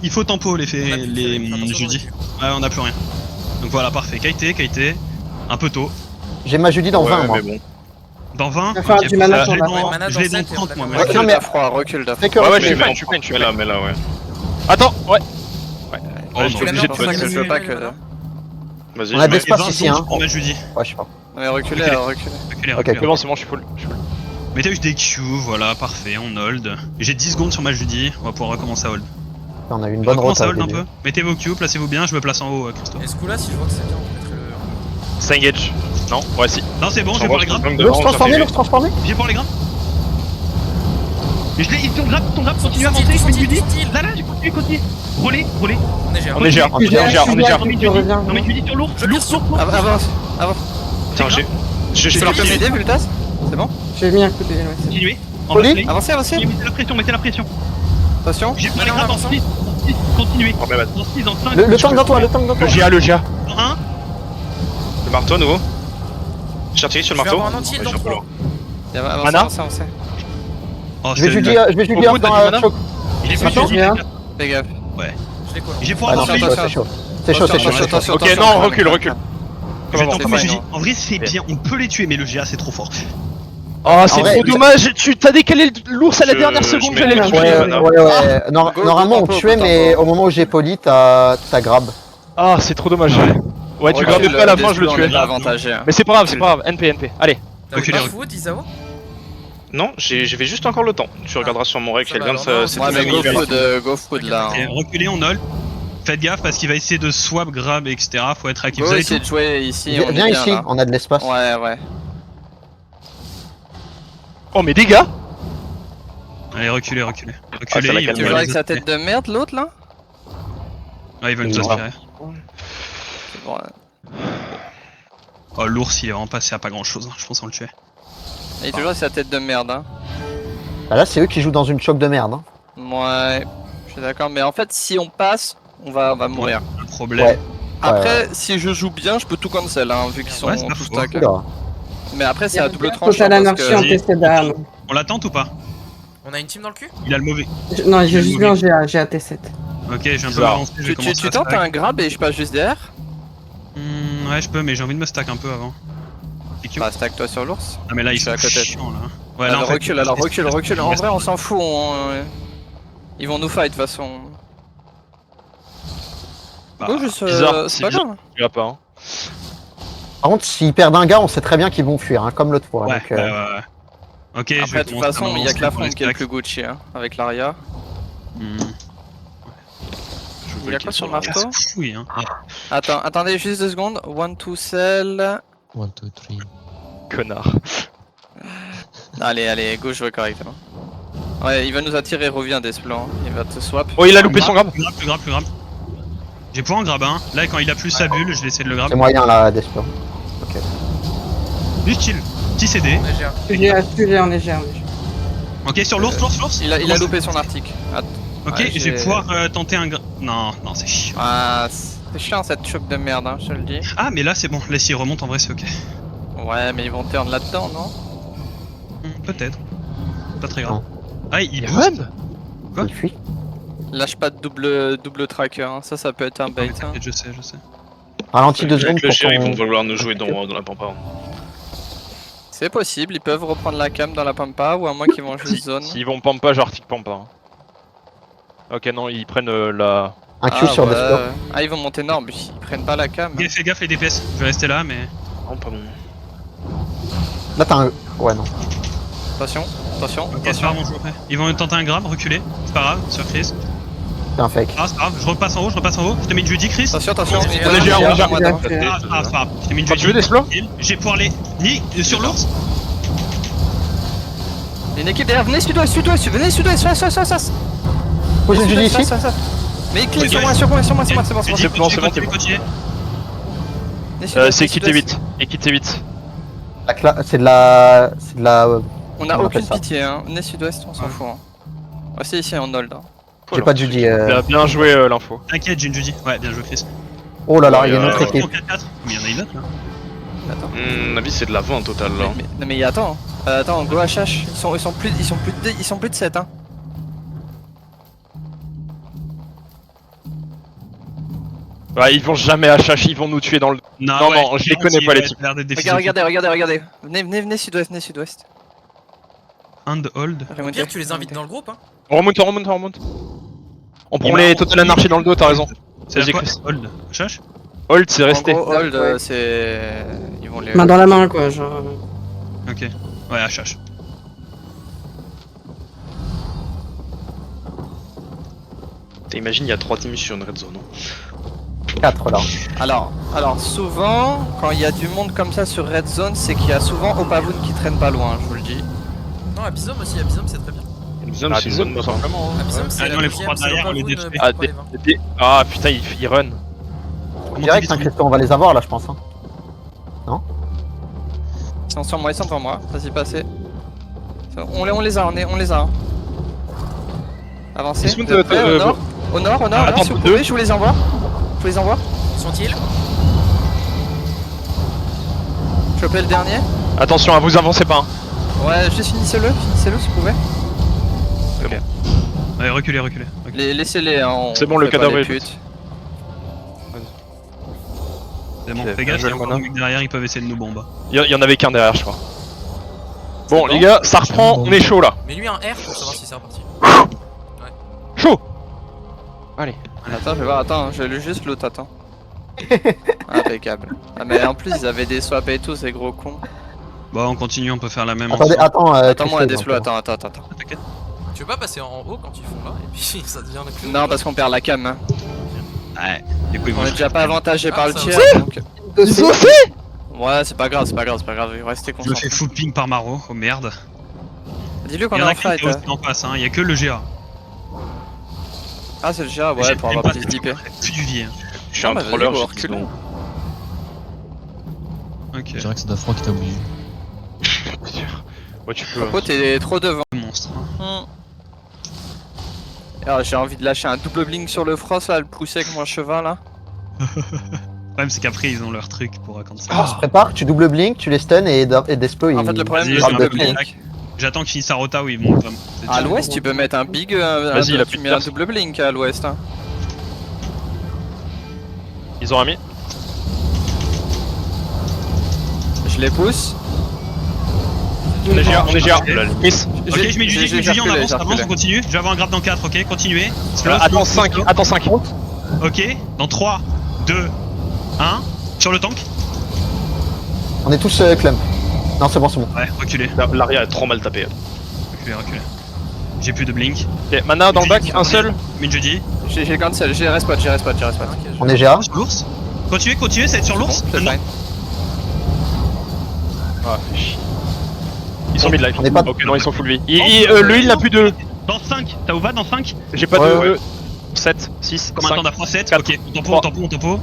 Il faut tempo les On a plus de les feuilles, attention, jeudi. on a Ouais, on a plus rien. Donc voilà, parfait. Kaité. Un peu tôt. J'ai ma Judy dans 20 moi. mais bon. Dans 20. Il va falloir du mana je l'ai pour dans, Ouais, mana je l'ai dans dans 7, 30 moi. on est mais- d'accord. Non, mais- Recule d'Afro. Fais que Ouais, ouais, reculer. je suis plein. Mais là, ouais. Attends, ouais. Oh, je non. suis obligé de C'est pour ça que je veux pas que. Vas-y, On a je des mets- espaces 20 ici, hein. On a jeudi. Ouais, je sais pas. Mais reculez, Reculez. reculez. Reculez, Ok, reculez. C'est bon, c'est bon, je suis full. Mettez juste des Q, voilà, parfait, on hold. J'ai 10 secondes sur ma jeudi, on va pouvoir recommencer à hold. On a eu une On bonne recommence route à au hold un début. peu. Mettez vos Q, placez-vous bien, je me place en haut, Christo. Et ce coup là, si je vois que c'est bien, on peut mettre le. Ça engage. Non, ouais, si. Non, c'est bon, j'ai pour les grappes. L'ours transformé. J'ai pour les grappes. Je l'ai, ils sont grappes, continue à Sorti, avancer, sorti, je mets sorti. Là, continue. Roulez. On est GR. On est GR, on est GR. Je reviens. Non mais tu dis sur lourd, Je Avance. Tiens, j'ai Je peux m'aider, Vultas? C'est bon? J'ai mis un coup de ouais, c'est bon. continuez. Poli. Avancez, avancez. Mettez la pression. Attention. J'ai pour les Non, grappes en avançons. 6, continuez. Oh, mais vas-y. Dans 6, dans 5, Le tank dans toi, le tank dans toi. Le GA. dans 1. Le marteau, nouveau. J'ai retiré sur le Je vais marteau. avoir un anti Ouais, dans je suis un peu 3. loin. Avancez, Mana. avancez. Oh, Je vais Judy Au bout, dans t'as la du mana choc. Il est plus Attends, Judy. bien. Fais gaffe. Je l'ai quoi. J'ai pour Ah non, avancer. c'est chaud, c'est chaud. C'est chaud. Ok, non, recule. Je vais Comment tenter c'est mes fine, Judy. hein. En vrai, c'est bien, on peut les tuer, mais le GA c'est trop fort. Oh, c'est vrai, trop dommage. Tu t'as décalé l'ours à la dernière seconde, j'allais le mets- tuer. Ouais. Go, Normalement on tempo, tuait, go, mais tempo. au moment où j'ai poli, t'as grab. Ah, c'est trop dommage. Ouais, tu Recule, gardais pas à la fin, je le on est tuais. pas avantagé. Mais c'est pas grave, NP. Allez. T'avais Reculez, pas reculez. foot, Isao? Non, j'ai juste encore le temps. Tu regarderas sur mon rec, Ça va, quelqu'un alors, non, c'est Ouais, mais tout fini. go food là. Ok, reculez, on hold. Faites gaffe parce qu'il va essayer de swap, grab, etc. Faut être actif. Go Vous avez essayer tout. de jouer ici. on est Viens bien, ici, là. on a de l'espace. Ouais. Oh, mais dégâts. Allez, reculez. Ah, c'est la Reculez, calme. ils Tu vont joues les avec sa aspirer. tête de merde l'autre là? Ouais, ils veulent nous Voilà. aspirer. Bon, Oh, l'ours, il est vraiment passé à pas grand chose. Je pense qu'on le tuait. il est toujours avec sa tête de merde hein. Bah là, c'est eux qui jouent dans une choc de merde. Hein. Ouais, je suis d'accord, mais en fait, si on passe, on va mourir. Le problème. Ouais. Après, si je joue bien, je peux tout cancel, hein, vu qu'ils sont Ouais, c'est pas tous faux. stack. Oula. Mais après, c'est à double tranchant. Total parce anarchie en que... TC d'âme. On l'attente ou pas? On a une team dans le cul? Il a le mauvais. Non, j'ai juste vu un GA T7. Ok, je viens de Bizarre. m'avancer. Je vais commencer Tu à tentes stack. un grab et je passe juste derrière? Ouais, je peux, mais j'ai envie de me stack un peu avant. Et Q. Bah, stack toi sur l'ours. Ah, mais là, je ils suis à sont côté. chiants là. Ouais, Alors, en fait, recule. En vrai, on s'en fout. Ils vont nous fight de toute façon. Bah, Oh, juste, bizarre, c'est c'est pas bizarre. grave. Tu vas pas, hein. Par contre, s'ils perdent un gars, on sait très bien qu'ils vont fuir, hein, comme l'autre fois. Ouais, donc, ouais. Ok, je vais Après, de toute commencer à façon, il y a m'avancer que la pour les fronde qui est le stacks. plus Gucci, hein, avec l'Aria. Hmm. Il y a quoi sur le marteau? Oui, hein. Attendez juste 2 secondes. 1, 2, sell. 1, 2, 3. Connard. Allez, go, jouer correctement. Ouais, il va nous attirer, reviens Desplan. Il va te swap. Oh, il a loupé son grab. Plus grave. J'ai pouvoir en grab un. Là, quand il a plus sa bulle, je vais essayer de le grab. c'est moyen là, Desplan. Juste chill. Petit CD. On est GR. GA, on est GA. Ok, sur l'ours. Il a loupé son article. Ok, Ouais, je vais pouvoir tenter un grab. Non, c'est chiant. Ah, c'est chiant cette choc de merde, hein, je te le dis. Ah, mais là, c'est bon. Là, s'il remonte, en vrai, c'est ok. Ouais, mais ils vont turn là-dedans, non? Peut-être. Pas très grave. Non. Ah, il Il boost. run. Quoi Il fuit. Lâche pas de double tracker, hein. Ça peut être un bait. Hein. Je sais. Ralenti 2 secondes Avec le pour GR, ils vont qu'on... vouloir nous jouer dans la pampa. C'est possible, ils peuvent reprendre la cam dans la pampa ou à moins qu'ils vont juste zone. S'ils vont pampa, j'artique pampa. Hein. Ok, non, ils prennent la. Un Q sur ouais. Desplan. Ah, ils vont monter nord, ils prennent pas la cam. hein. Fais gaffe les DPS. Je vais rester là, mais. Oh, pardon. Là, t'as un... Ouais, non. Attention. Ok, c'est pas grave, on joue après. Ils vont tenter un grab, reculer. C'est pas grave, sur Chris. C'est un fake. Ah, c'est pas grave, je repasse en haut. Je te mets une Judy, Chris. Attention. On est GR, on est GR. Ah, c'est pas grave. Je te mets une Quand Judy. tu veux des slows? J'ai pouvoir les. Ni sur l'ours. Une équipe derrière, venez sud-ouest, ça. Pose une Judy ici. Mais clique Ok. sur moi, c'est bon. C'est bon, c'est bon. C'est équipe T8. Équipe T8. C'est de la... On a On appelle aucune ça. pitié, hein. Venez sud-ouest, on s'en fout. Hein. Ouais, c'est ici, on hold. Hein. J'ai pas de Judy. Bien joué l'info. T'inquiète, j'ai une Judy. Ouais, bien joué, Chris. Oh là là, il y a une autre équipe. 4-4. Mais il y en a une autre là. Attends. Mon avis, c'est de la 20 en total là. Non mais attends, attends, go HH, ils sont plus de 7 hein. Ouais, ils vont jamais HH, ils vont nous tuer dans le... Non, ouais, non, je les connais pas, les types. Regardez. Venez sud-ouest. And hold. Au pire, tu les invites dans le groupe, hein. On remonte. On prend Il les m'a- Total Anarchy dans le dos, t'as raison. C'est Vas-y, quoi Chris. Hold. HH. Hold, c'est resté. En gros, hold, Ouais. c'est... Ils vont les... Main dans la main, quoi, genre. Ok. Ouais, HH. T'imagines, il y a 3 teams sur une red zone. Hein. 4 là. Alors souvent, quand il y a du monde comme ça sur Red Zone, c'est qu'il y a souvent Opavoon qui traîne pas loin, je vous le dis. Non, Abyssum aussi, Abyssum c'est très bien. Une zone, Ah, c'est une des zone zones, mort. tout simplement. hein. Abyssum c'est Ah, la non, les deuxième, trois c'est derrière, on les Opavoon, détruit. pour Ah, les vins. Ah putain, il run. Comment Direct, tu hein, vis Christo, on va les avoir là, je pense. Hein. Ils sont sur moi, ils sont devant moi, vas-y passez. On les a, on les a. Hein. Avancez. Dismount, Vous êtes prêts, au nord, attends, si vous deux. pouvez, je vous les envoie. Je vous les envoie. Sont-ils? Chopez le dernier. Attention, vous avancez pas. Hein. Ouais, juste finissez-le si vous pouvez. Ouais, reculez. Ok. Laissez-les, hein, on C'est bon, le fait pas cadavre les est putes. C'est bon, Ok, fais bien gaffe, il joué, y a encore Mona. des mecs derrière, ils peuvent essayer de nous bomber. Il y en avait qu'un derrière, je crois. Bon, bon. les gars, ça reprend, on est chaud là. Mais lui un R pour savoir si c'est reparti. Chaud. Allez. Attends, je vais voir, attends, je vais juste loot, attends. Impeccable. Ah mais en plus ils avaient des swaps et tout, ces gros cons. Bon, on continue, on peut faire la même. Attendez, ensemble. attends. Attends-moi, Christo, Deslo, donc, attends. T'inquiète. Tu veux pas passer en haut quand ils font là et puis ça devient le clou. Non, parce qu'on perd la cam. Hein. Ouais, du coup, ils vont On est déjà pas avantagé Ah, par le ça tiers. va. Donc... Ils ont Ouais, c'est pas grave, restez Je me concentrés. fais full ping par Maro, oh merde. Dis-lui Il qu'on y est en a en qu'un fight. qui est aussi en face, hein, il y a que le GA. Ah, c'est le GA, ouais, J'ai pour même avoir pas plus d'IP. plus du vie. Hein. Je suis un bah, vas-y, troller, go, j'ai recule. 10 secondes. Ok, Je dirais que c'est Dafro qui t'a oublié. Ouais, tu peux. Popo, t'es trop devant. monstre. Hein. Alors, j'ai envie de lâcher un double blink sur le frost là, le pousser avec mon cheval là. Le problème, c'est qu'après, ils ont leur truc pour raconter ça. On se prépare, tu double blink, tu les stun et Despo il. En fait, le problème, Vas-y, le je fais un double peu blink. blink. J'attends qu'ils finissent sa rota où ils vont vraiment. À l'ouest, tu peux mettre un big. Vas-y, il a tu plus de mets un place. double blink à l'ouest. Hein. Ils ont un mi. Je les pousse. On est GA. Chris. Ok, je mets du Julie en avance, on continue. Je vais avoir un grab dans 4, ok, continuez. Attends 5. Ok, dans 3, 2, 1, sur le tank. On est tous clump. Non, c'est bon. Ouais, reculez, L'aria est trop mal tapé. reculez. J'ai plus de blink. Ok, mana dans le bac, un seul. Mid jeudi. J'ai le cancel, j'ai respot. On est GA. Sur l'ours. Continuez, ça va être sur l'ours. C'est Maintenant. fine. Ah, fais chier. Ils sont mid-life. On est pas- Ok, non, ils sont full vie. Lui, il n'a plus de. Dans 5, t'as Ova dans 5. J'ai pas Ouais, de. 7, 6, Combien de temps 5. d'afro 7. Quatre. Ok, on tempo.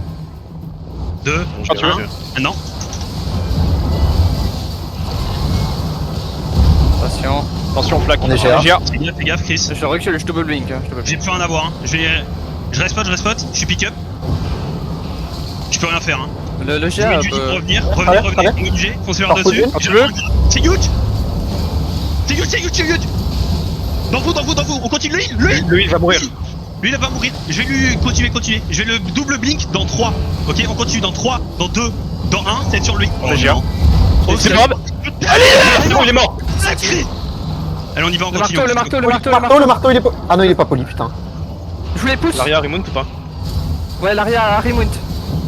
2, Quand tu veux. 1, non. Attention. Attention, flaque. On est GA. Fais gaffe, Chris. Je recule, je double blink. Hein, J'ai plus rien à voir. Hein. Je respot, je suis pick up. Je peux rien faire. Hein. Le Je GA mets du pour peut... revenir. travers. Revenez, obligé. Foncez leur Par dessus. côté, quand tu veux. C'est huge. Dans vous. On continue Lui, il va mourir. Lui, il va mourir. Je vais lui continuer. Je vais le double blink dans 3. Ok, on continue dans 3, dans 2, dans 1. C'est sur lui. On est GA. Oh, C'est grave. Allez, c'est bon, il est mort. Sacré. Allez, on y va, on continue. Le marteau, Le marteau, il est pas. Ah non, il est pas poli, putain. Je vous les pousse. L'aria remount ou pas? Ouais, l'arrière, Remount.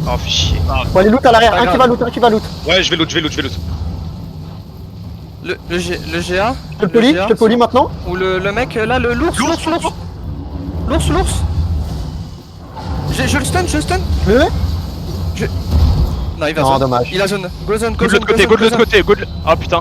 Oh, fais chier. Faut aller loot à l'arrière. Pas Un qui va loot. Ouais, je vais loot. Le GA. Je te polis maintenant. Ou le mec là, l'ours. Je le stun. Tu veux? Non, il va Non, zone. dommage. Il a zone. Go zone. Go de l'autre côté, go de l'autre côté. Ah putain.